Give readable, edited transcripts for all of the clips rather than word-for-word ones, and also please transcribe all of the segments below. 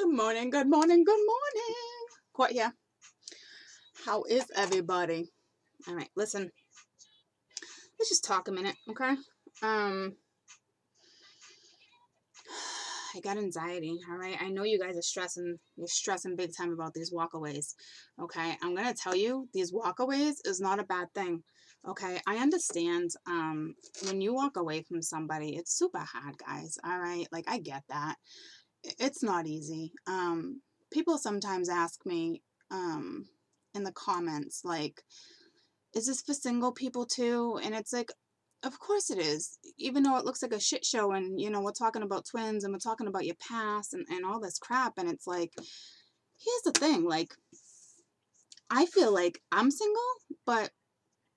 Good morning, good morning, good morning. Court here. How is everybody? All right, listen. Let's just talk a minute, okay? I got anxiety, all right? I know you guys are stressing. You're stressing big time about these walkaways, okay? I'm going to tell you, these walkaways is not a bad thing, okay? I understand when you walk away from somebody, it's super hard, guys, all right? Like, I get that. It's not easy. People sometimes ask me in the comments, like, is this for single people too? And it's like, of course it is. Even though it looks like a shit show and, you know, we're talking about twins and we're talking about your past and all this crap. And it's like, here's the thing. Like, I feel like I'm single, but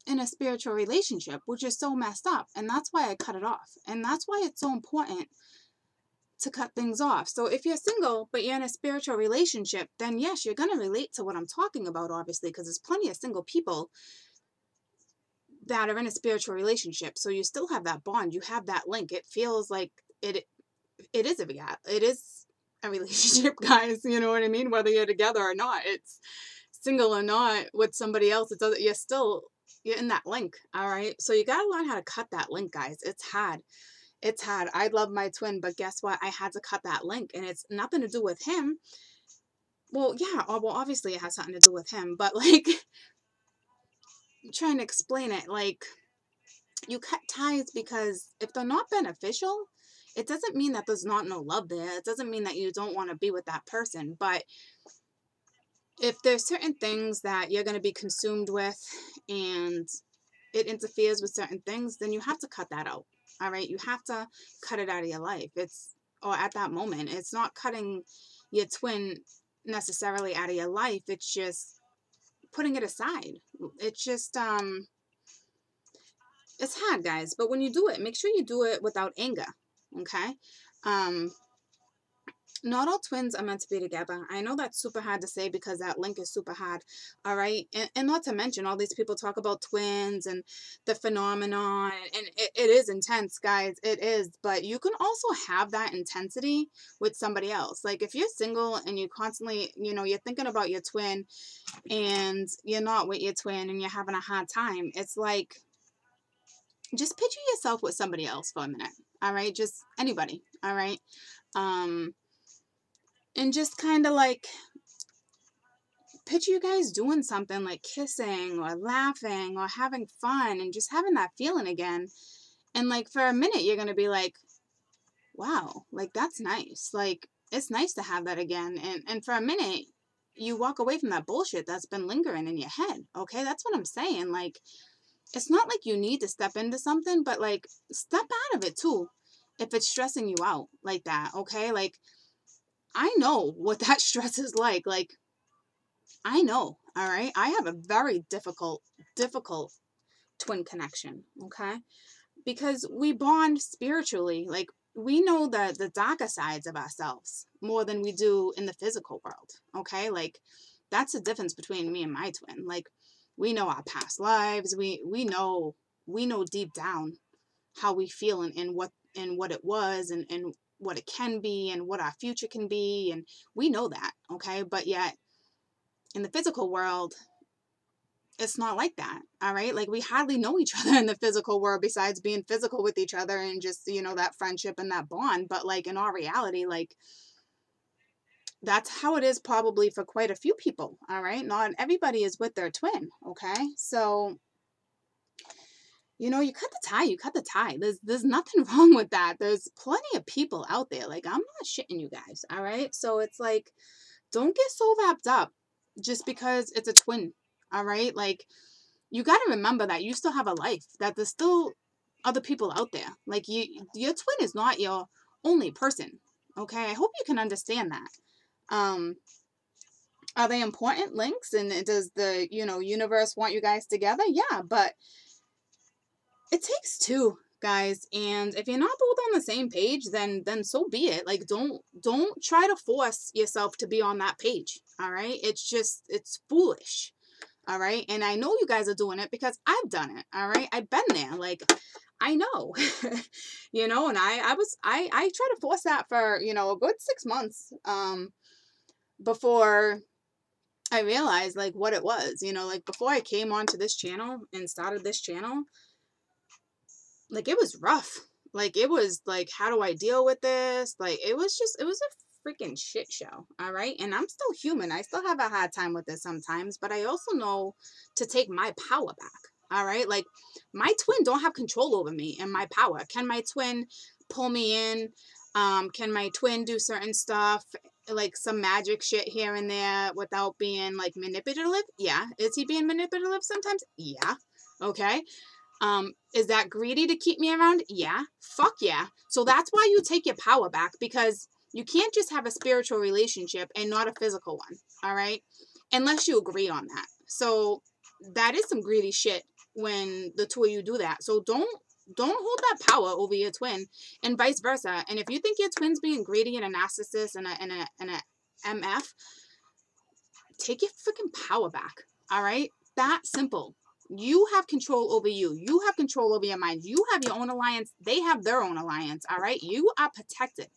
in a spiritual relationship, which is so messed up. And that's why I cut it off. And that's why it's so important to cut things off. So if you're single, but you're in a spiritual relationship, then yes, you're going to relate to what I'm talking about, obviously, because there's plenty of single people that are in a spiritual relationship. So you still have that bond. You have that link. It feels like it is a relationship, guys. You know what I mean? Whether you're together or not, it's single or not with somebody else. It doesn't, you're in that link. All right. So you got to learn how to cut that link, guys. It's hard. It's hard. I love my twin, but guess what? I had to cut that link, and it's nothing to do with him. Well, yeah. Well, obviously it has something to do with him, but like, I'm trying to explain it. Like, you cut ties because if they're not beneficial, it doesn't mean that there's not no love there. It doesn't mean that you don't want to be with that person. But if there's certain things that you're going to be consumed with and it interferes with certain things, then you have to cut that out. All right. You have to cut it out of your life. Or at that moment, it's not cutting your twin necessarily out of your life. It's just putting it aside. It's just, it's hard, guys. But when you do it, make sure you do it without anger. Okay. Not all twins are meant to be together. I know that's super hard to say because that link is super hard. All right. And not to mention all these people talk about twins and the phenomenon. And it is intense, guys. It is. But you can also have that intensity with somebody else. Like if you're single and you constantly, you know, you're thinking about your twin and you're not with your twin and you're having a hard time. It's like, just picture yourself with somebody else for a minute. All right. Just anybody. All right. And just kind of like picture you guys doing something like kissing or laughing or having fun and just having that feeling again. And like for a minute, you're going to be like, wow, like that's nice. Like it's nice to have that again. And for a minute, you walk away from that bullshit that's been lingering in your head. Okay. That's what I'm saying. Like, it's not like you need to step into something, but like step out of it too. If it's stressing you out like that. Okay. Like, I know what that stress is like. Like, I know, all right? I have a very difficult twin connection, okay? Because we bond spiritually. Like, we know the darker sides of ourselves more than we do in the physical world, okay? Like, that's the difference between me and my twin. Like, we know our past lives. We know deep down how we feel and what it was and what it can be and what our future can be, and we know that, okay? But yet in the physical world, it's not like that, all right? Like we hardly know each other in the physical world besides being physical with each other and just, you know, that friendship and that bond. But like in our reality, like that's how it is probably for quite a few people, all right? Not everybody is with their twin, okay? So you know, you cut the tie. There's nothing wrong with that. There's plenty of people out there. Like, I'm not shitting you guys, all right? So it's like, don't get so wrapped up just because it's a twin, all right? Like, you got to remember that you still have a life, that there's still other people out there. Like, your twin is not your only person, okay? I hope you can understand that. Are they important links? And does the, you know, universe want you guys together? Yeah, but it takes two, guys, and if you're not both on the same page, then so be it. Like don't try to force yourself to be on that page, all right? It's foolish, all right? And I know you guys are doing it because I've done it, all right? I've been there. Like I know. You know, and I tried to force that for, you know, a good 6 months. before I realized like what it was, you know, like before I came onto this channel and started this channel, like it was rough. Like it was like, how do I deal with this? Like it was a freaking shit show. All right. And I'm still human. I still have a hard time with this sometimes, but I also know to take my power back. All right. Like my twin don't have control over me and my power. Can my twin pull me in? Can my twin do certain stuff, like some magic shit here and there without being like manipulative? Yeah. Is he being manipulative sometimes? Yeah. Okay. Is that greedy to keep me around? Yeah. Fuck yeah. So that's why you take your power back, because you can't just have a spiritual relationship and not a physical one. All right. Unless you agree on that. So that is some greedy shit when the two of you do that. So don't hold that power over your twin and vice versa. And if you think your twin's being greedy and a narcissist and a MF, take your freaking power back. All right. That simple. You have control over you. You have control over your mind. You have your own alliance. They have their own alliance. All right. You are protected.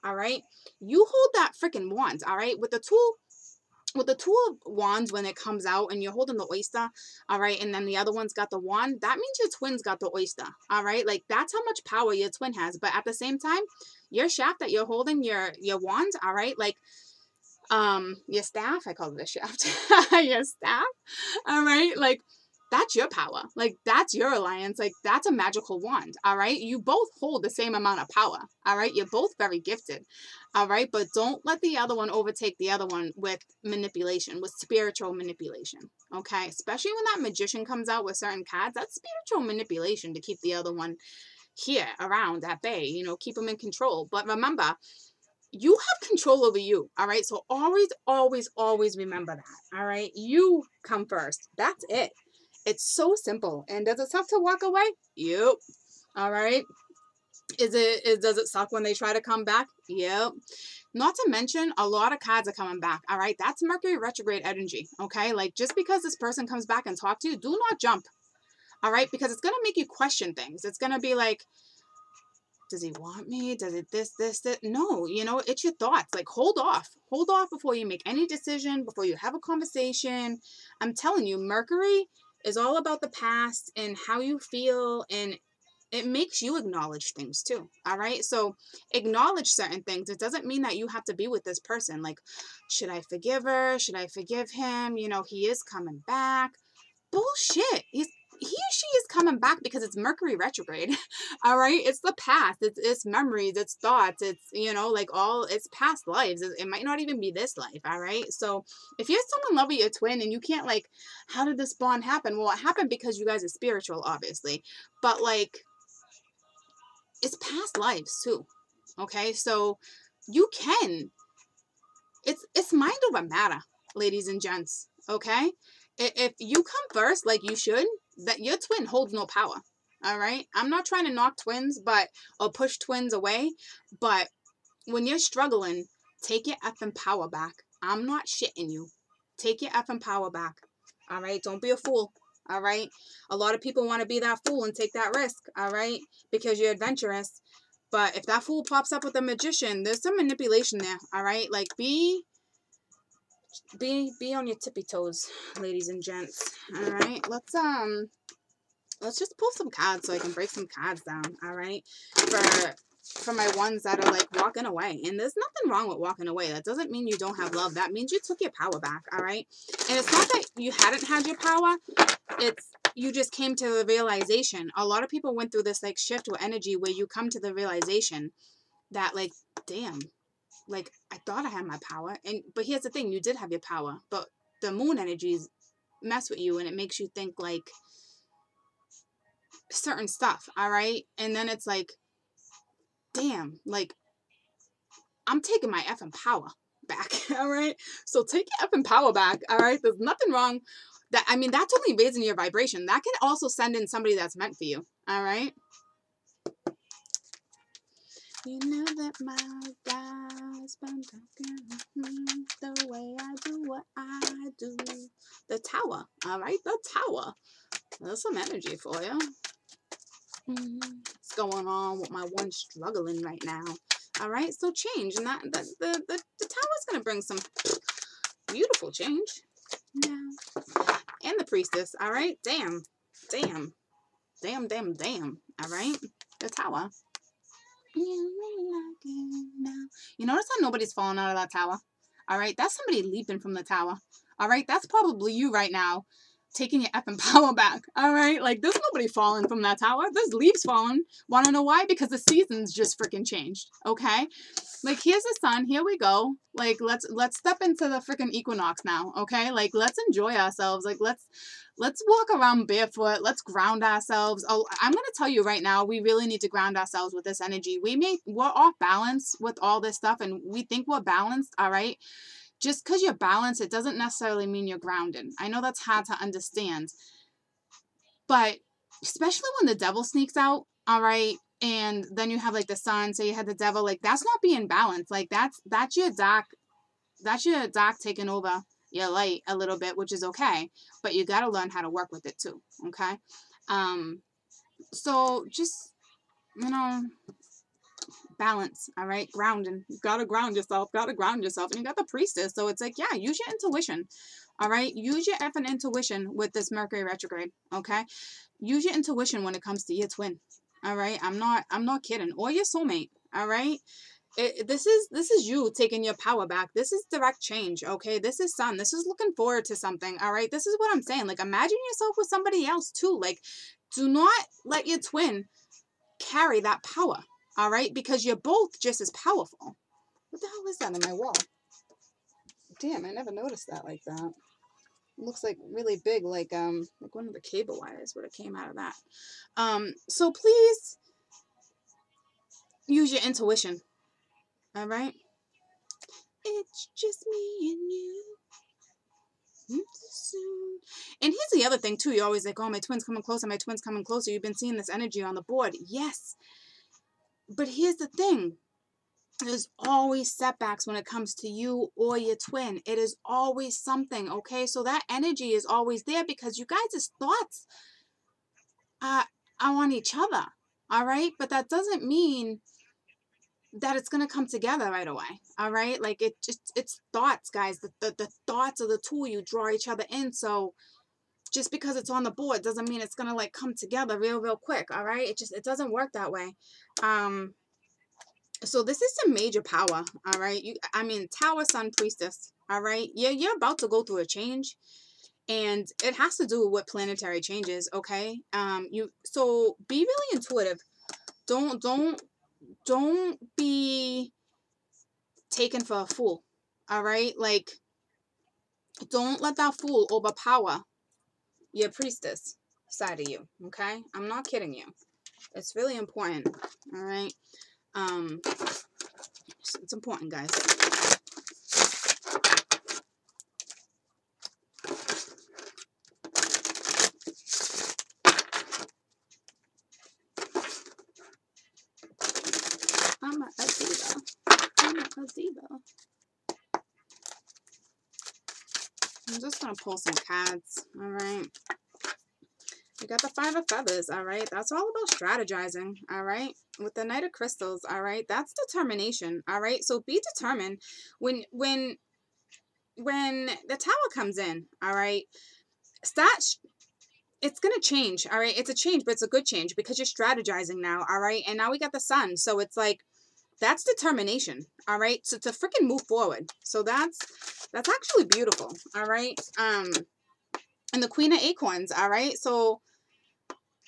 All right. You hold that freaking wand. All right. With the two of wands, when it comes out and you're holding the oyster, all right, and then the other one's got the wand, that means your twin's got the oyster. All right. Like that's how much power your twin has. But at the same time, your shaft that you're holding, your wand, all right, like your staff, I call it a shaft. Your staff, all right, like that's your power, like that's your alliance, like that's a magical wand. All right, you both hold the same amount of power. All right, you're both very gifted. All right, but don't let the other one overtake the other one with manipulation, with spiritual manipulation. Okay, especially when that magician comes out with certain cards, that's spiritual manipulation to keep the other one here around at bay, you know, keep them in control. But remember, you have control over you. All right. So always remember that. All right. You come first. That's it. It's so simple. And does it suck to walk away? Yep. All right. Does it suck when they try to come back? Yep. Not to mention, a lot of cards are coming back. All right. That's Mercury retrograde energy. Okay. Like just because this person comes back and talk to you, do not jump. All right. Because it's going to make you question things. It's going to be like, does he want me? Does it this? No, you know, it's your thoughts. Like, hold off before you make any decision, before you have a conversation. I'm telling you, Mercury is all about the past and how you feel, and it makes you acknowledge things too. All right. So acknowledge certain things. It doesn't mean that you have to be with this person. Like, should I forgive her? Should I forgive him? You know, he is coming back. Bullshit. He or she is coming back because it's Mercury retrograde. All right. It's the past. It's memories. It's thoughts. It's, you know, like it's past lives. It might not even be this life. All right. So if you're still in love with your twin and you can't, like, how did this bond happen? Well, it happened because you guys are spiritual, obviously. But like, it's past lives too. Okay. So you can, it's mind over matter, ladies and gents. Okay. If you come first, like you should, that your twin holds no power. All right. I'm not trying to knock twins, or push twins away. But when you're struggling, take your effing power back. I'm not shitting you. Take your effing power back. All right. Don't be a fool. All right. A lot of people want to be that fool and take that risk. All right. Because you're adventurous. But if that fool pops up with a magician, there's some manipulation there. All right. Like be on your tippy toes, ladies and gents. All right. Let's just pull some cards so I can break some cards down. All right. For my ones that are like walking away. And there's nothing wrong with walking away. That doesn't mean you don't have love. That means you took your power back. All right. And it's not that you hadn't had your power. It's you just came to the realization. A lot of people went through this like shift with energy where you come to the realization that, like, damn, like I thought I had my power. But here's the thing, you did have your power, but the moon energies mess with you and it makes you think like certain stuff. All right. And then it's like, damn, like I'm taking my effing power back. All right. So take your effing power back. All right. There's nothing wrong. That's only raising your vibration. That can also send in somebody that's meant for you. All right. You know that my guy's been talking the way I do what I do. The Tower. All right. The Tower. There's some energy for you. What's going on with my one struggling right now? all right? So change, and the Tower is going to bring some beautiful change. Yeah. And the Priestess, all right? Damn. Damn. Damn, damn, damn. All right? The Tower. You notice how nobody's falling out of that tower? All right? That's somebody leaping from the tower. All right? That's probably you right now taking your effing power back. All right? Like, there's nobody falling from that tower. There's leaves falling. Want to know why? Because the seasons just freaking changed. Okay? Like, here's the sun. Here we go. Like, let's step into the freaking equinox now. Okay? Like, let's enjoy ourselves. Like, let's walk around barefoot. Let's ground ourselves. Oh, I'm going to tell you right now, we really need to ground ourselves with this energy. We're off balance with all this stuff, and we think we're balanced. All right? Just because you're balanced, it doesn't necessarily mean you're grounded. I know that's hard to understand, but especially when the devil sneaks out, all right, and then you have like the sun, so you had the devil, like that's not being balanced. Like that's your dark taking over your light a little bit, which is okay, but you got to learn how to work with it too. Okay. So just, you know, balance, all right? Grounding. You gotta ground yourself, and you got the Priestess. So it's like, yeah, use your intuition, all right? Use your effing intuition with this Mercury retrograde, okay? Use your intuition when it comes to your twin, all right? I'm not kidding. Or your soulmate, all right? This is you taking your power back. This is direct change, okay? This is sun. This is looking forward to something, all right? This is what I'm saying. Like, imagine yourself with somebody else too. Like, do not let your twin carry that power, all right? Because you're both just as powerful. What the hell is that in my wall? Damn, I never noticed that like that. It looks like really big, like one of the cable wires would have came out of that. So please use your intuition, all right? It's just me and you. And here's the other thing too. You're always like, oh, my twin's coming closer. My twin's coming closer. You've been seeing this energy on the board. Yes. But here's the thing. There's always setbacks when it comes to you or your twin. It is always something, okay? So that energy is always there because you guys' thoughts are on each other, all right? But that doesn't mean that it's going to come together right away, all right? Like, it's thoughts, guys. The thoughts are the tool. You draw each other in. So just because it's on the board doesn't mean it's going to, like, come together real quick, all right? It doesn't work that way. So this is some major power, all right? Tower, Sun, Priestess, all right? You're about to go through a change, and it has to do with planetary changes, okay? So be really intuitive. Don't be taken for a fool, all right? Like, don't let that fool overpower your Priestess side of you, okay? I'm not kidding you. It's really important, all right? It's important, guys. I'm a diva. I'm just going to pull some cards, all right? We got the Five of Feathers, all right? That's all about strategizing, all right? With the Knight of Crystals, all right? That's determination, all right? So be determined when the Tower comes in, all right? It's going to change, all right? It's a change, but it's a good change because you're strategizing now, all right? And now we got the Sun, so it's like, that's determination, all right? So to freaking move forward. So that's actually beautiful, all right? And the Queen of Acorns, all right? So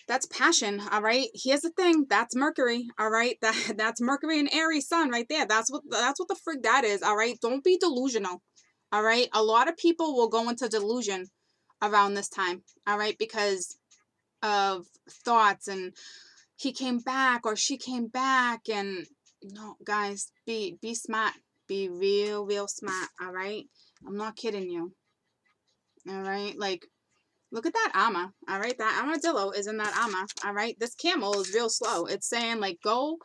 that's passion, all right? Here's the thing, that's Mercury, all right? That's Mercury and Aries Sun right there. That's what the frig that is, all right? Don't be delusional, all right? A lot of people will go into delusion around this time, all right? Because of thoughts and he came back or she came back, and no, guys, be smart. Be real smart, all right? I'm not kidding you, all right? Like, look at that armor, all right? That armadillo is in that armor, all right? This camel is real slow. It's saying, like, go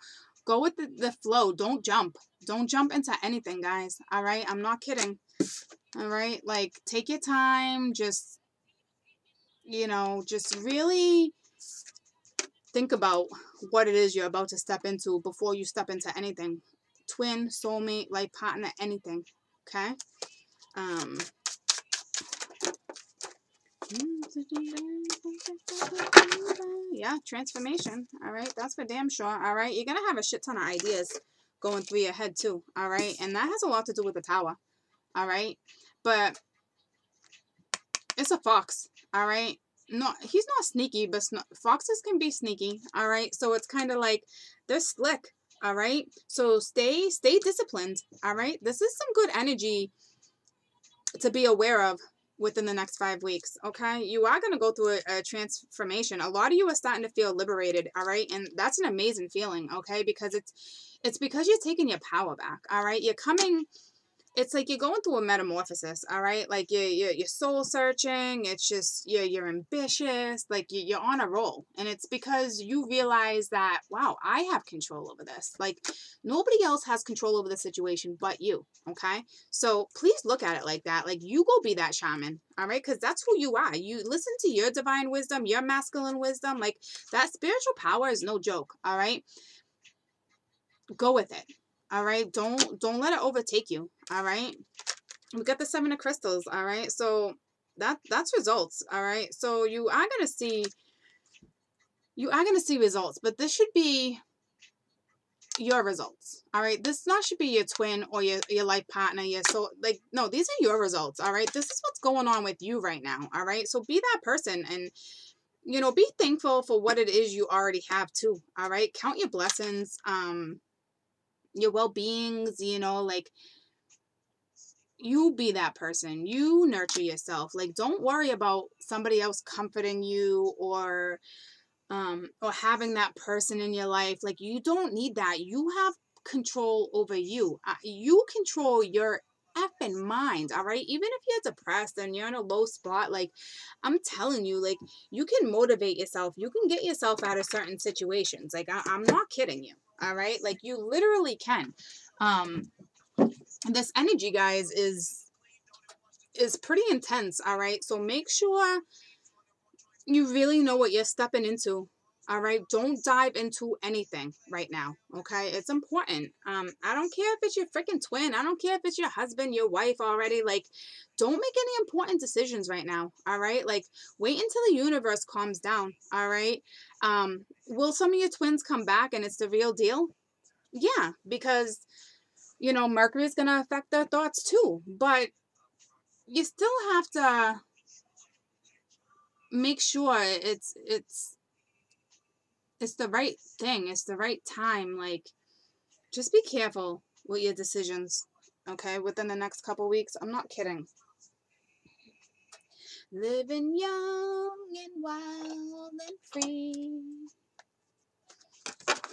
with the flow. Don't jump. Don't jump into anything, guys, all right? I'm not kidding, all right? Like, take your time. Just, just really think about what it is you're about to step into before you step into anything. twin, soulmate, life partner, anything. Okay? Yeah, transformation. All right, that's for damn sure. All right, you're gonna have a shit ton of ideas going through your head too. All right, and that has a lot to do with the tower. All right, but it's a fox. All right, no, he's not sneaky, but foxes can be sneaky. All right, so it's kind of like they're slick. All right, so stay disciplined. All right, this is some good energy to be aware of within the next 5 weeks. Okay, you are going to go through a transformation. A lot of you are starting to feel liberated. All right, and that's an amazing feeling. Okay, because it's because you're taking your power back. All right, you're coming. It's like you're going through a metamorphosis, all right? Like you're soul searching. It's just you're ambitious. Like you're on a roll, and it's because you realize that, wow, I have control over this. Like nobody else has control over the situation but you. Okay, so please look at it like that. Like you go be that shaman, all right? Because that's who you are. You listen to your divine wisdom, your masculine wisdom. Like that spiritual power is no joke, all right? Go with it. All right, don't let it overtake you. All right, we got the 7 of crystals. All right, so that's results. All right, so you are gonna see results, but this should be your results. All right, this not should be your twin or your life partner. Like no, these are your results. All right, this is what's going on with you right now. All right, so be that person and be thankful for what it is you already have too. All right, count your blessings. Your well-beings, like you be that person. You nurture yourself. Like don't worry about somebody else comforting you or having that person in your life. Like you don't need that. You have control over you. You control your effing mind, all right? Even if you're depressed and you're in a low spot, like I'm telling you, like you can motivate yourself. You can get yourself out of certain situations. Like I'm not kidding you, all right? Like you literally can. This energy, guys, is pretty intense, all right? So make sure you really know what you're stepping into. All right, don't dive into anything right now. Okay, it's important. I don't care if it's your freaking twin. I don't care if it's your husband, your wife already. Like, don't make any important decisions right now. All right, like wait until the universe calms down. All right. Will some of your twins come back and it's the real deal? Yeah, because Mercury is gonna affect their thoughts too. But you still have to make sure it's the right thing. It's the right time. Like, just be careful with your decisions, okay, within the next couple weeks. I'm not kidding. Living young and wild and free.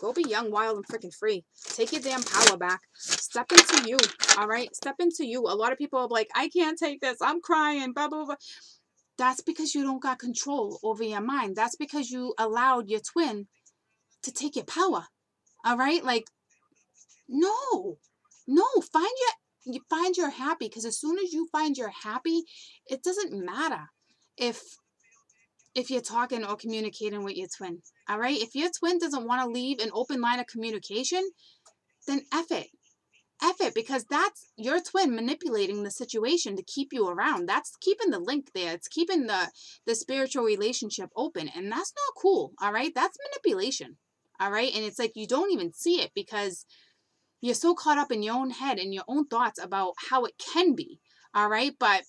Go be young, wild, and freaking free. Take your damn power back. Step into you, all right? Step into you. A lot of people are like, I can't take this. I'm crying, blah, blah, blah. That's because you don't got control over your mind. That's because you allowed your twin to take your power, all right? Like, no, find your happy, because as soon as you find your happy, it doesn't matter if you're talking or communicating with your twin. All right, if your twin doesn't want to leave an open line of communication, then F it, because that's your twin manipulating the situation to keep you around. That's keeping the link there. It's keeping the spiritual relationship open, and that's not cool. All right, that's manipulation. All right, and it's like you don't even see it because you're so caught up in your own head and your own thoughts about how it can be. All right. But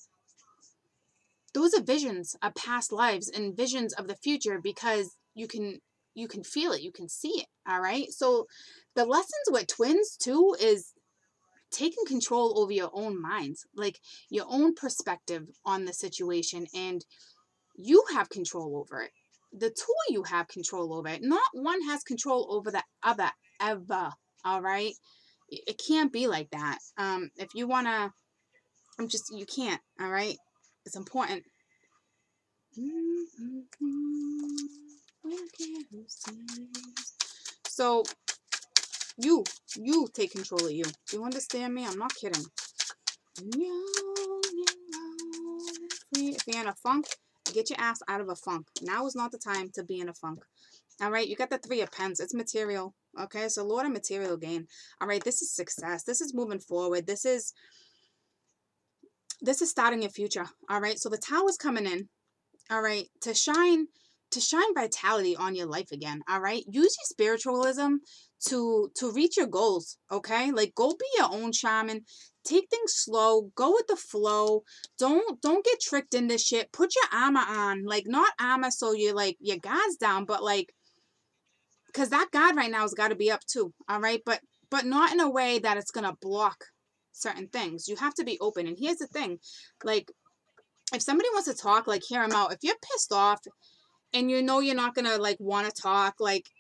those are visions of past lives and visions of the future, because you can feel it. You can see it. All right. So the lessons with twins too is taking control over your own minds, like your own perspective on the situation, and you have control over it. The two of you have control over it. Not one has control over the other ever. All right. It can't be like that. If you want to, you can't, all right? It's important. So, you take control of you. Do you understand me? I'm not kidding. If you're in a funk, get your ass out of a funk. Now is not the time to be in a funk. All right? You got the 3 of Pens. It's material. Okay, so Lord of material gain. All right, this is success. This is moving forward. This is starting your future. All right, so the Tower's coming in. All right, to shine vitality on your life again. All right, use your spiritualism to reach your goals. Okay, like go be your own shaman. Take things slow. Go with the flow. Don't get tricked in this shit. Put your armor on, like not armor so you're like your guard's down, but like because that guard right now has got to be up too. All right, but not in a way that it's gonna block certain things. You have to be open. And here's the thing, like if somebody wants to talk, like hear them out. If you're pissed off and you know you're not gonna like want to talk, like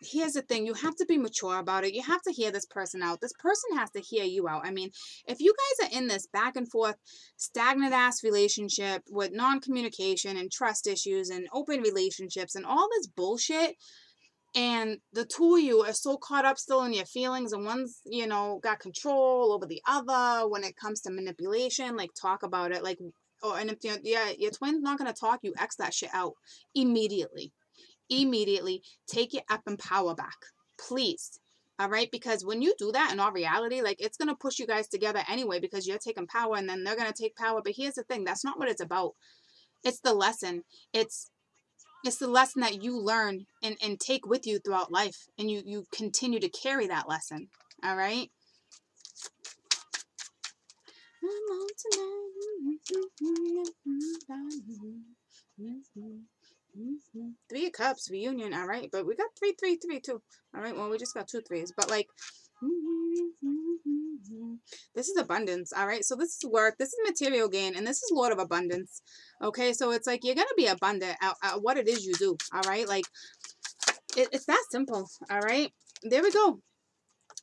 here's the thing, you have to be mature about it. You have to hear this person out. This person has to hear you out. I mean, if you guys are in this back and forth stagnant ass relationship with non-communication and trust issues and open relationships and all this bullshit, and the two of you are so caught up still in your feelings, and one's, you know, got control over the other when it comes to manipulation, like talk about it. Like, or and if your twin's not gonna talk, you X that shit out immediately. Immediately take your effing power back, please. All right, because when you do that, in all reality, like it's gonna push you guys together anyway, because you're taking power and then they're gonna take power. But here's the thing, that's not what it's about. It's the lesson. It's the lesson that you learn and take with you throughout life, and you continue to carry that lesson. All right. Three of Cups, reunion. All right, but we got 3 3 3 too. All right, well we just got 2 3s, but like this is abundance. All right, so this is work, this is material gain, and this is Lord of Abundance. Okay, so it's like you're gonna be abundant at what it is you do. All right, like it's that simple. All right, there we go.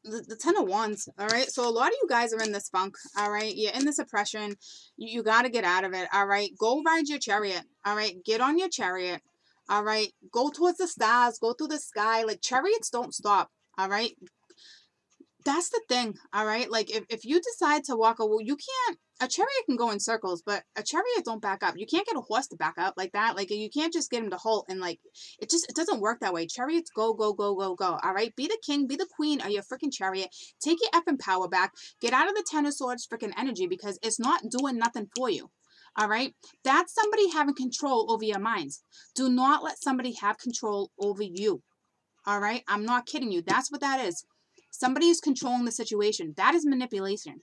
The 10 of Wands. All right, so a lot of you guys are in this funk. All right, you're in this oppression. You got to get out of it. All right, go ride your chariot. All right, get on your chariot. All right, go towards the stars, go through the sky. Like chariots don't stop. All right, that's the thing. All right, like if you decide to walk away, you can't. A chariot can go in circles, but a chariot don't back up. You can't get a horse to back up like that. Like you can't just get him to halt, and like it doesn't work that way. Chariots go go go go go. All right, be the king, be the queen of your freaking chariot. Take your effing power back. Get out of the Ten of Swords freaking energy, because it's not doing nothing for you. All right, that's somebody having control over your minds. Do not let somebody have control over you. All right, I'm not kidding you. That's what that is. Somebody is controlling the situation. That is manipulation.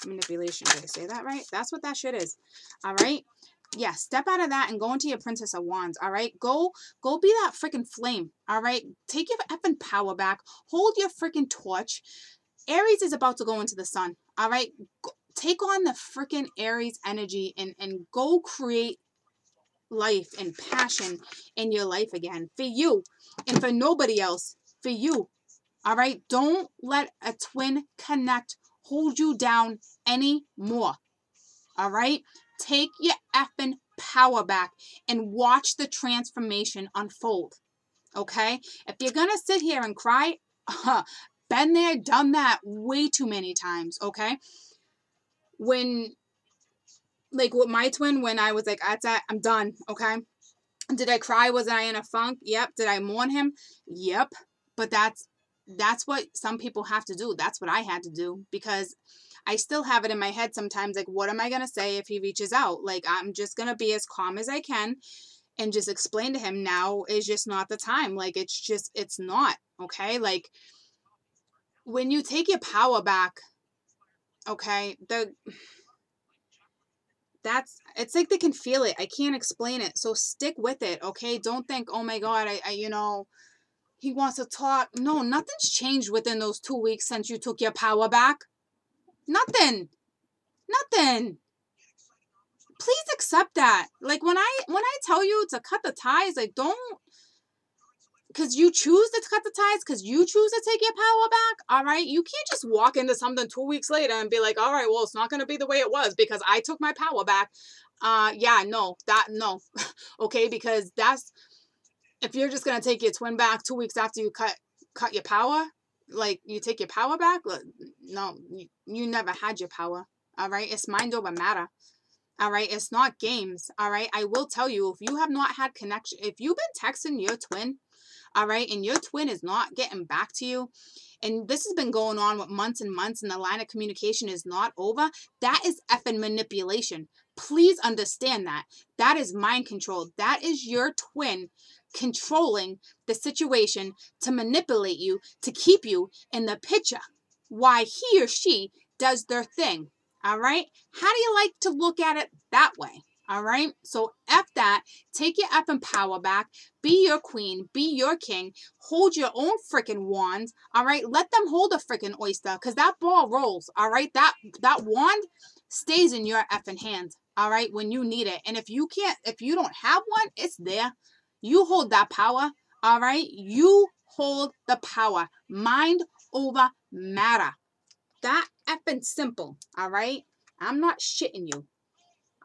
Manipulation. Did I say that right? That's what that shit is. All right. Yeah, step out of that and go into your Princess of Wands. All right, go be that freaking flame. All right, take your effing power back. Hold your freaking torch. Aries is about to go into the sun. All right, take on the freaking Aries energy and go create life and passion in your life again, for you and for nobody else, for you. All right, don't let a twin connect hold you down anymore. All right, take your effing power back and watch the transformation unfold. Okay, if you're gonna sit here and cry, been there, done that way too many times. Okay, when like with my twin, when I was like, I'm done. Okay, did I cry? Was I in a funk? Yep. Did I mourn him? Yep. But that's what some people have to do. That's what I had to do, because I still have it in my head sometimes, like, what am I going to say if he reaches out? Like, I'm just going to be as calm as I can and just explain to him, now is just not the time. Like, it's not. Okay. Like, when you take your power back, okay, it's like they can feel it. I can't explain it. So stick with it. Okay. Don't think, oh my God, he wants to talk. No, nothing's changed within those 2 weeks since you took your power back. Nothing. Nothing. Please accept that. Like when I tell you to cut the ties, like don't, because you choose to cut the ties, because you choose to take your power back. All right, you can't just walk into something 2 weeks later and be like, all right, well, it's not going to be the way it was because I took my power back. Yeah, no. Okay, because that's, if you're just going to take your twin back 2 weeks after you cut your power, like you take your power back, no, you never had your power. All right, it's mind over matter. All right, it's not games. All right, I will tell you, if you have not had connection, if you've been texting your twin, all right, and your twin is not getting back to you, and this has been going on with months and months, and the line of communication is not over, that is effing manipulation. Please understand that. That is mind control. That is your twin controlling the situation to manipulate you, to keep you in the picture while he or she does their thing. All right? How do you like to look at it that way? All right? So F that. Take your effing power back. Be your queen. Be your king. Hold your own freaking wand. All right? Let them hold a freaking oyster because that ball rolls. All right? That wand stays in your effing hand. All right? When you need it. And if you don't have one, it's there. You hold that power. All right? You hold the power. Mind over matter. That effing simple. All right? I'm not shitting you.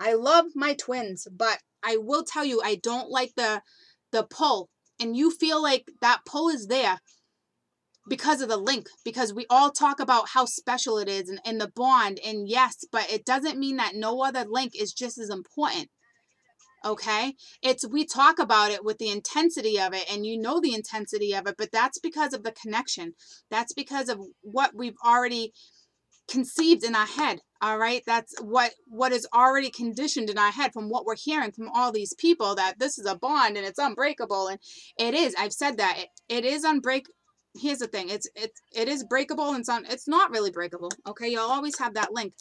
I love my twins, but I will tell you, I don't like the pull. And you feel like that pull is there because of the link, because we all talk about how special it is and the bond. And yes, but it doesn't mean that no other link is just as important. Okay? We talk about it with the intensity of it, and you know the intensity of it, but that's because of the connection. That's because of what we've already conceived in our head. All right, that's what is already conditioned in our head from what we're hearing from all these people, that this is a bond and it's unbreakable. And it is. I've said that it is unbreakable. Here's the thing, it is breakable, and it's not really breakable. Okay, you'll always have that link,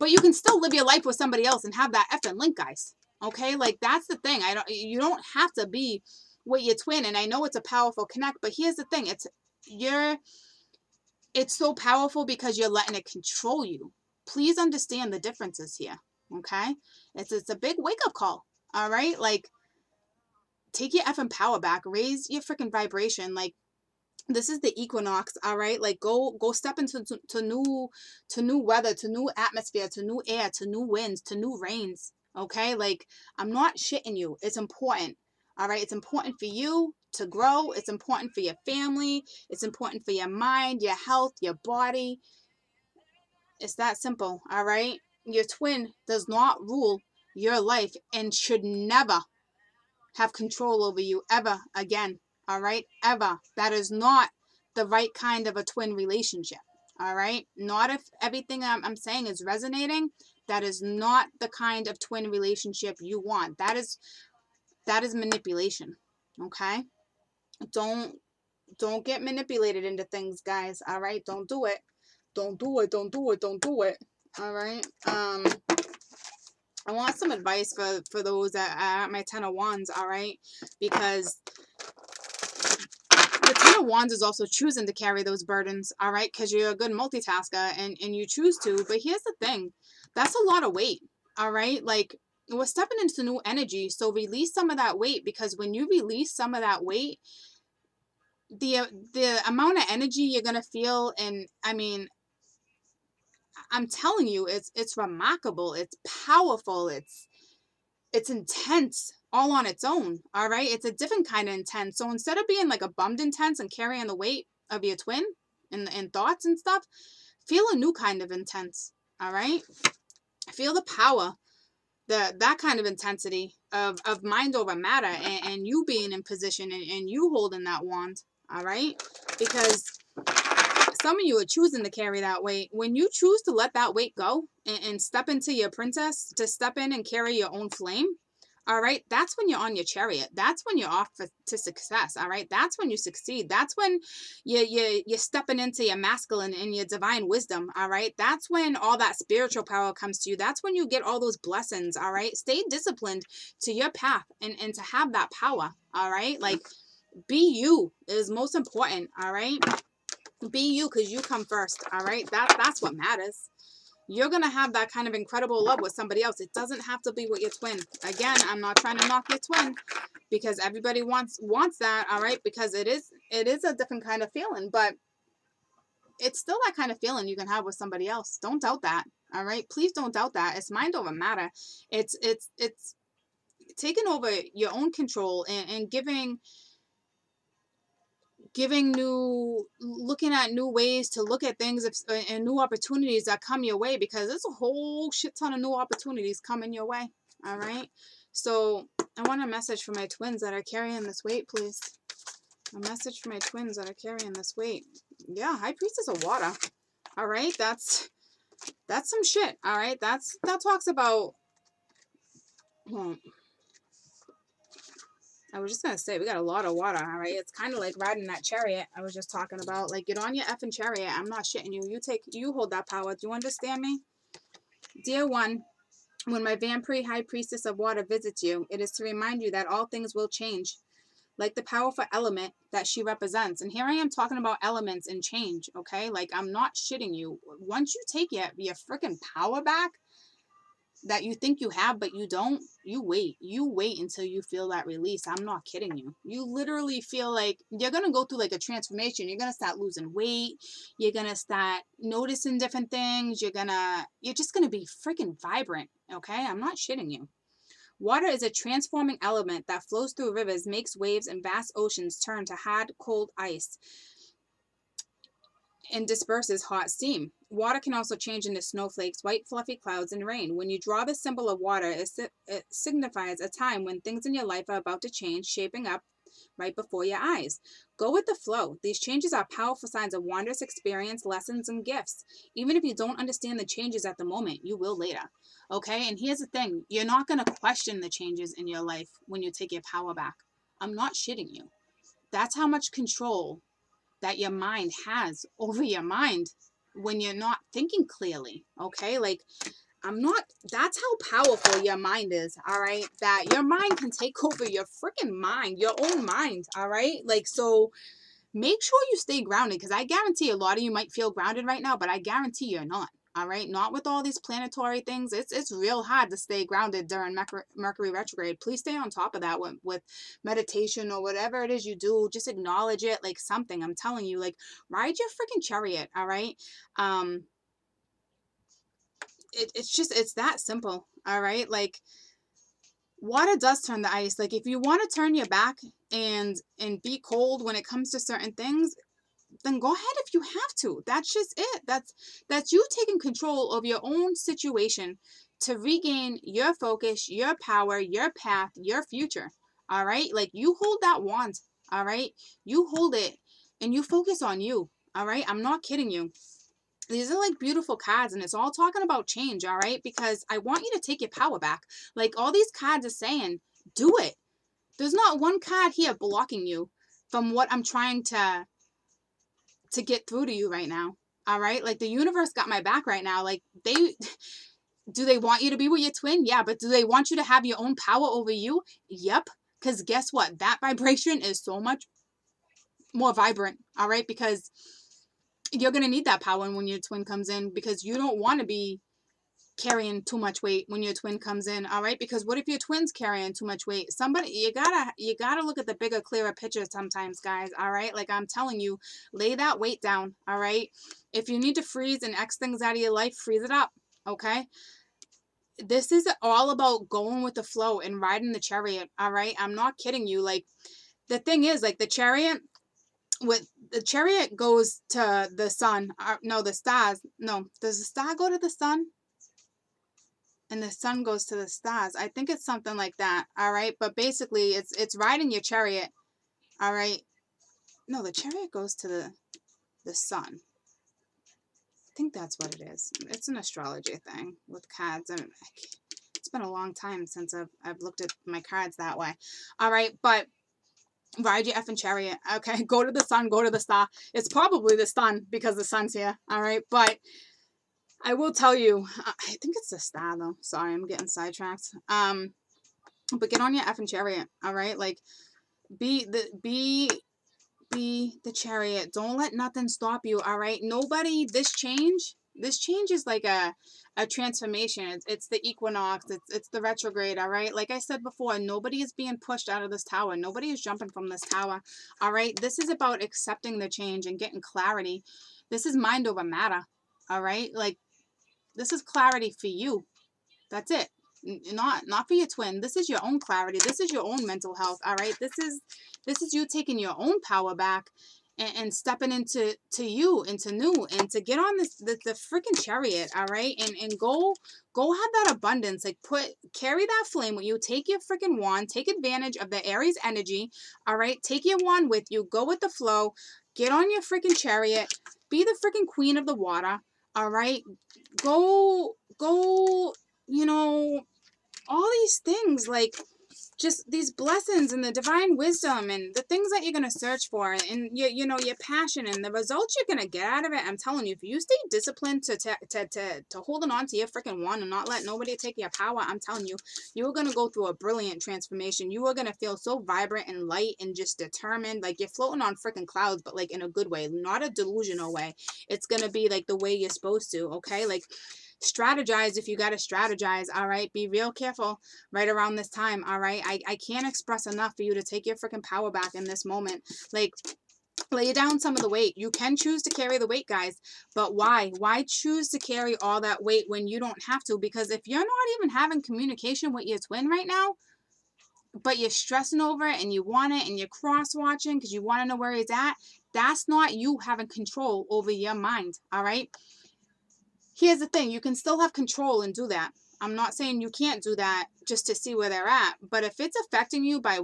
but you can still live your life with somebody else and have that effing link, guys. Okay, like that's the thing. You don't have to be with your twin, and I know it's a powerful connect, but here's the thing, it's so powerful because you're letting it control you. Please understand the differences here. Okay? It's a big wake-up call. All right? Like, take your effing power back. Raise your freaking vibration. Like, this is the equinox. All right? Like, go step into new weather, to new atmosphere, to new air, to new winds, to new rains. Okay? Like, I'm not shitting you. It's important. All right? It's important for you to grow. It's important for your family. It's important for your mind, your health, your body. It's that simple. All right? Your twin does not rule your life and should never have control over you ever again. All right? Ever. That is not the right kind of a twin relationship. All right? Not if everything I'm saying is resonating. That is not the kind of twin relationship you want. That is manipulation. Okay? Don't get manipulated into things, guys. All right? Don't do it. Don't do it. Don't do it. Don't do it. All right? I want some advice for those that are at my 10 of Wands, all right? Because the 10 of Wands is also choosing to carry those burdens, all right? Because you're a good multitasker and you choose to. But here's the thing. That's a lot of weight, all right? Like, we're stepping into new energy, so release some of that weight, because when you release some of that weight, the amount of energy you're going to feel, and I mean, I'm telling you, it's remarkable. It's powerful. It's intense all on its own. All right. It's a different kind of intense. So instead of being like a bummed intense and carrying the weight of your twin and thoughts and stuff, feel a new kind of intense. All right. Feel the power, that kind of intensity of mind over matter, and you being in position and you holding that wand. All right. Because some of you are choosing to carry that weight. When you choose to let that weight go and step into your princess, to step in and carry your own flame, all right, that's when you're on your chariot. That's when you're off to success. All right, that's when you succeed. That's when you're stepping into your masculine and your divine wisdom. All right, that's when all that spiritual power comes to you. That's when you get all those blessings. All right, stay disciplined to your path and to have that power. All right, like, be you is most important. All right. Be you, because you come first. All right, that's what matters. You're gonna have that kind of incredible love with somebody else. It doesn't have to be with your twin. Again, I'm not trying to knock your twin, because everybody wants that. All right, because it is a different kind of feeling, but it's still that kind of feeling you can have with somebody else. Don't doubt that. All right, please don't doubt that. It's mind over matter. It's taking over your own control and giving looking at new ways to look at things and new opportunities that come your way, because there's a whole shit ton of new opportunities coming your way. All right. So I want a message for my twins that are carrying this weight, please. A message for my twins that are carrying this weight. Yeah, High Priestess of Water. All right. That's some shit. All right. That talks about, well, I was just going to say, we got a lot of water, all right? It's kind of like riding that chariot I was just talking about. Like, get on your effing chariot. I'm not shitting you. You hold that power. Do you understand me? Dear one, when my vampire high priestess of water visits you, it is to remind you that all things will change, like the powerful element that she represents. And here I am talking about elements and change, okay? Like, I'm not shitting you. Once you take your freaking power back, that you think you have but you don't, you wait until you feel that release. I'm not kidding you. You literally feel like you're gonna go through like a transformation. You're gonna start losing weight, you're gonna start noticing different things, you're just gonna be freaking vibrant. Okay, I'm not shitting you. Water is a transforming element that flows through rivers, makes waves, and vast oceans turn to hard cold ice and disperses hot steam. Water can also change into snowflakes, white fluffy clouds, and rain. When you draw the symbol of water, it signifies a time when things in your life are about to change, shaping up right before your eyes. Go with the flow. These changes are powerful signs of wondrous experience, lessons, and gifts. Even if you don't understand the changes at the moment, you will later. Okay? And here's the thing. You're not going to question the changes in your life when you take your power back. I'm not shitting you. That's how much control that your mind has over your mind when you're not thinking clearly. Okay, like, that's how powerful your mind is. All right, that your mind can take over your freaking mind, your own mind. All right, like, so make sure you stay grounded, because I guarantee a lot of you might feel grounded right now, but I guarantee you're not. All right, not with all these planetary things. It's real hard to stay grounded during Mercury retrograde. Please stay on top of that with meditation or whatever it is you do. Just acknowledge it, like something. I'm telling you, like, ride your freaking chariot. All right, it's that simple. All right, like, water does turn the ice. Like, if you want to turn your back and be cold when it comes to certain things, then go ahead if you have to. That's just it. That's you taking control of your own situation to regain your focus, your power, your path, your future. All right? Like, you hold that wand. All right? You hold it and you focus on you. All right? I'm not kidding you. These are like beautiful cards, and it's all talking about change. All right? Because I want you to take your power back. Like, all these cards are saying, do it. There's not one card here blocking you from what I'm trying to get through to you right now. All right, like, the universe got my back right now. Like, do they want you to be with your twin? Yeah. But do they want you to have your own power over you? Yep. Because guess what, that vibration is so much more vibrant. All right, because you're gonna need that power when your twin comes in, because you don't want to be carrying too much weight when your twin comes in. All right, because what if your twin's carrying too much weight? You gotta look at the bigger, clearer picture sometimes, guys. All right, like, I'm telling you, lay that weight down. All right, if you need to freeze and X things out of your life, freeze it up. Okay, this is all about going with the flow and riding the chariot. All right, I'm not kidding you. Like, the thing is, like, the chariot goes to the sun. No, the stars. No, does the star go to the sun? And the sun goes to the stars. I think it's something like that. All right. But basically, it's riding your chariot. All right. No, the chariot goes to the sun. I think that's what it is. It's an astrology thing with cards. And it's been a long time since I've looked at my cards that way. All right. But ride your effing chariot. Okay. Go to the sun. Go to the star. It's probably the sun because the sun's here. All right. But I will tell you, I think it's the star though. Sorry, I'm getting sidetracked. But get on your effing chariot, all right? Like, be the chariot. Don't let nothing stop you, all right? Nobody. This change is like a transformation. It's the equinox. It's the retrograde, all right? Like I said before, nobody is being pushed out of this tower. Nobody is jumping from this tower, all right? This is about accepting the change and getting clarity. This is mind over matter, all right? Like, this is clarity for you. That's it. Not for your twin. This is your own clarity. This is your own mental health. All right. This is you taking your own power back and stepping into you, into new, and to get on the freaking chariot, all right, and go have that abundance. Like, carry that flame with you. Take your freaking wand. Take advantage of the Aries energy, all right. Take your wand with you. Go with the flow. Get on your freaking chariot. Be the freaking queen of the water, all right. Go, you know, all these things, like, just these blessings and the divine wisdom and the things that you're going to search for, and you know, your passion and the results you're going to get out of it. I'm telling you, if you stay disciplined to holding on to your freaking wand and not let nobody take your power, I'm telling you, you're going to go through a brilliant transformation. You are going to feel so vibrant and light and just determined, like you're floating on freaking clouds, but like in a good way, not a delusional way. It's going to be like the way you're supposed to, okay? Like, strategize if you got to strategize, all right? Be real careful right around this time, all right? I can't express enough for you to take your freaking power back in this moment. Like, lay down some of the weight. You can choose to carry the weight, guys, but why? Why choose to carry all that weight when you don't have to? Because if you're not even having communication with your twin right now, but you're stressing over it and you want it and you're cross-watching because you want to know where he's at, that's not you having control over your mind, all right? Here's the thing, you can still have control and do that. I'm not saying you can't do that just to see where they're at, but if it's affecting you by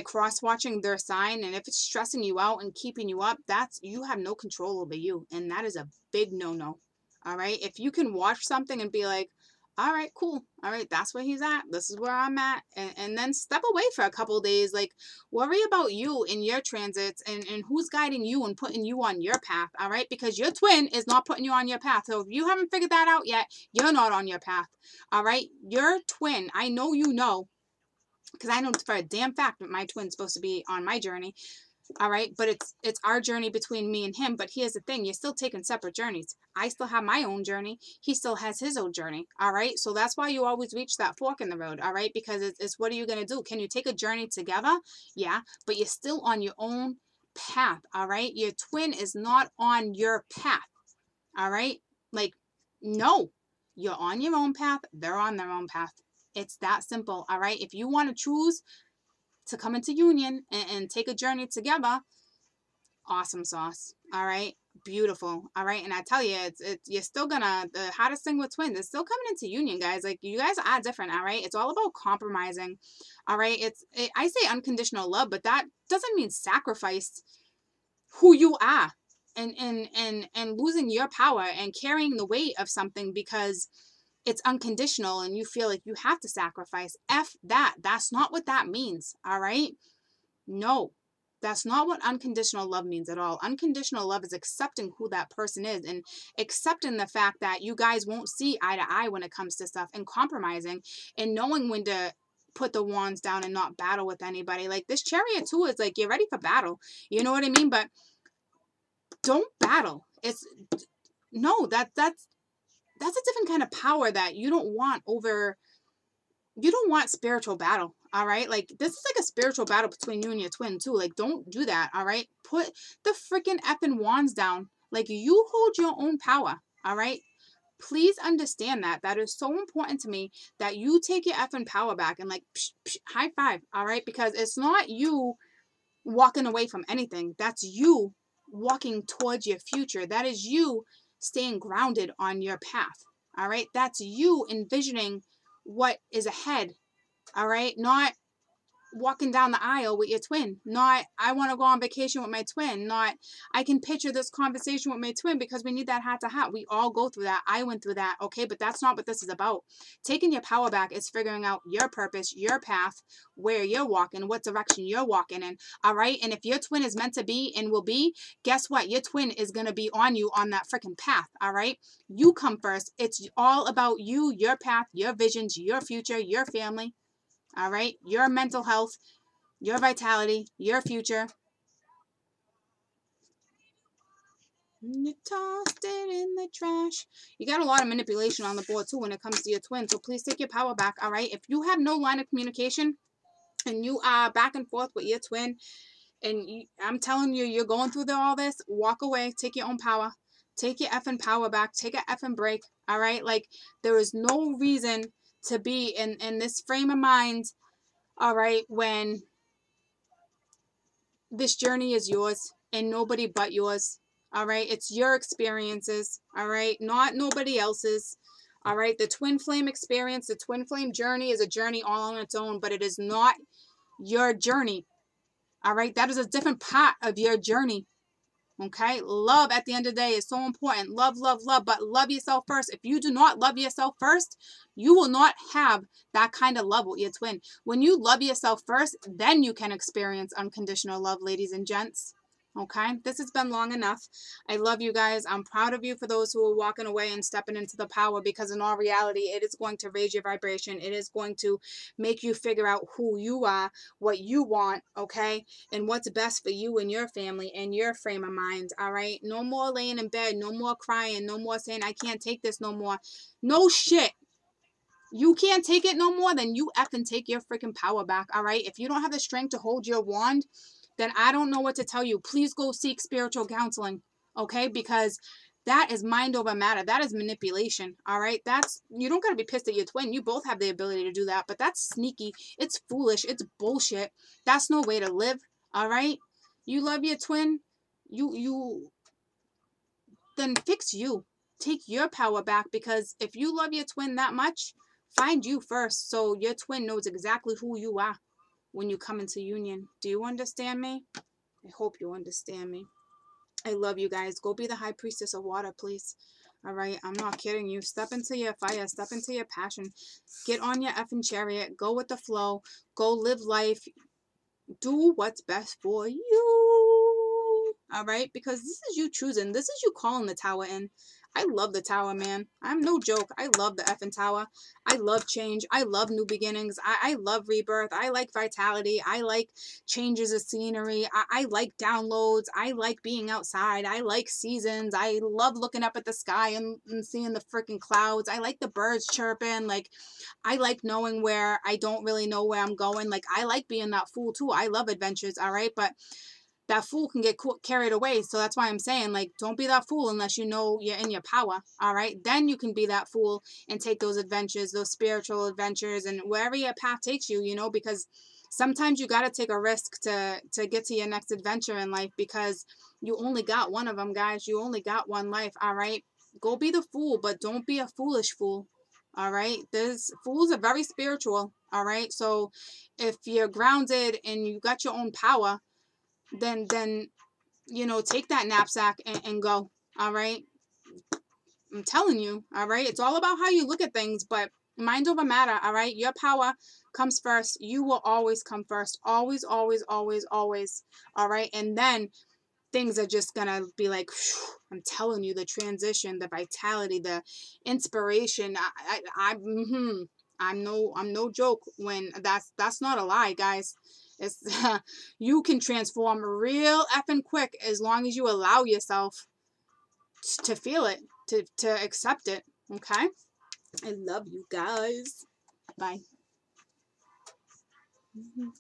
cross-watching their sign, and if it's stressing you out and keeping you up, you have no control over you, and that is a big no-no, all right? If you can watch something and be like, all right, cool. All right, that's where he's at. This is where I'm at. And then step away for a couple of days. Like, worry about you in your transits and who's guiding you and putting you on your path, all right? Because your twin is not putting you on your path. So if you haven't figured that out yet, you're not on your path, all right? Your twin, I know you know, because I know for a damn fact that my twin's supposed to be on my journey. All right, but it's our journey between me and him. But here's the thing, you're still taking separate journeys. I still have my own journey. He still has his own journey. All right, so that's why you always reach that fork in the road. All right, because it's what are you going to do? Can you take a journey together? Yeah, but you're still on your own path. All right, your twin is not on your path. All right, like, no, you're on your own path. They're on their own path. It's that simple. All right, if you want to choose to come into union and take a journey together, awesome sauce. All right, beautiful. All right, and I tell you, it's you're still gonna, the hottest thing with twins is still coming into union, guys. Like, you guys are different. All right, it's all about compromising. All right, I say unconditional love, but that doesn't mean sacrifice who you are and losing your power and carrying the weight of something because it's unconditional and you feel like you have to sacrifice. F that. That's not what that means. All right, no, that's not what unconditional love means at all. Unconditional love is accepting who that person is and accepting the fact that you guys won't see eye to eye when it comes to stuff, and compromising and knowing when to put the wands down and not battle with anybody. Like, this chariot too is like, you're ready for battle. You know what I mean? But don't battle. It's no, that's a different kind of power that you don't want over. You don't want spiritual battle, all right? Like, this is like a spiritual battle between you and your twin too. Like, don't do that, all right? Put the freaking effing wands down. Like, you hold your own power, all right? Please understand that. That is so important to me, that you take your effing power back and, like, psh, psh, high five, all right? Because it's not you walking away from anything. That's you walking towards your future. That is you staying grounded on your path, all right? That's you envisioning what is ahead, all right? Not walking down the aisle with your twin. Not, I want to go on vacation with my twin. Not, I can picture this conversation with my twin because we need that hat to hat. We all go through that. I went through that, okay? But that's not what this is about. Taking your power back is figuring out your purpose, your path, where you're walking, what direction you're walking in, all right? And if your twin is meant to be and will be, guess what? Your twin is going to be on you on that freaking path, all right? You come first. It's all about you, your path, your visions, your future, your family, all right? Your mental health, your vitality, your future. You tossed it in the trash. You got a lot of manipulation on the board too when it comes to your twin. So please take your power back, all right? If you have no line of communication and you are back and forth with your twin, and I'm telling you, you're going through all this, walk away. Take your own power. Take your effing power back. Take a effing break, all right? Like, there is no reason to be in this frame of mind, all right, when this journey is yours. and nobody but yours. All right, it's your experiences. All right, not nobody else's. All right, the twin flame experience, the twin flame journey is a journey all on its own, but it is not your journey. All right, that is a different part of your journey. Okay, love at the end of the day is so important. Love, love, love, but love yourself first. If you do not love yourself first, you will not have that kind of love with your twin. When you love yourself first, then you can experience unconditional love, ladies and gents. Okay, this has been long enough. I love you guys. I'm proud of you for those who are walking away and stepping into the power, because in all reality, it is going to raise your vibration. It is going to make you figure out who you are, what you want, okay, and what's best for you and your family and your frame of mind. All right, no more laying in bed, no more crying, no more saying I can't take this no more. No shit. You can't take it no more, then you effing take your freaking power back. All right, if you don't have the strength to hold your wand, then I don't know what to tell you. Please go seek spiritual counseling, okay? Because that is mind over matter. That is manipulation, all right? That's, you don't got to be pissed at your twin. You both have the ability to do that, but that's sneaky. It's foolish. It's bullshit. That's no way to live, all right? You love your twin, then fix you. Take your power back, because if you love your twin that much, find you first so your twin knows exactly who you are when you come into union. Do you understand me? I hope you understand me. I love you guys. Go be the high priestess of water, please. All right, I'm not kidding you. Step into your fire. Step into your passion. Get on your effing chariot. Go with the flow. Go live life. Do what's best for you. All right, because this is you choosing. This is you calling the tower in. I love the tower, man. I'm no joke. I love the effing tower. I love change. I love new beginnings. I love rebirth. I like vitality. I like changes of scenery. I like downloads. I like being outside. I like seasons. I love looking up at the sky and seeing the freaking clouds. I like the birds chirping. Like, I like knowing where I don't really know where I'm going. Like, I like being that fool too. I love adventures, all right? But that fool can get carried away. So that's why I'm saying, like, don't be that fool unless you know you're in your power, all right? Then you can be that fool and take those adventures, those spiritual adventures, and wherever your path takes you, you know, because sometimes you got to take a risk to get to your next adventure in life, because you only got one of them, guys. You only got one life, all right? Go be the fool, but don't be a foolish fool. All right, this fools are very spiritual. All right, so if you're grounded and you got your own power, then you know, take that knapsack and go. All right, I'm telling you. All right, it's all about how you look at things, but mind over matter. All right, your power comes first. You will always come first. Always, always, always, always. All right, and then things are just gonna be like, whew, I'm telling you, the transition, the vitality, the inspiration. I'm no joke when that's not a lie, guys. It's you can transform real effing quick as long as you allow yourself to feel it, to accept it. Okay, I love you guys. Bye.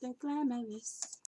The glamorous.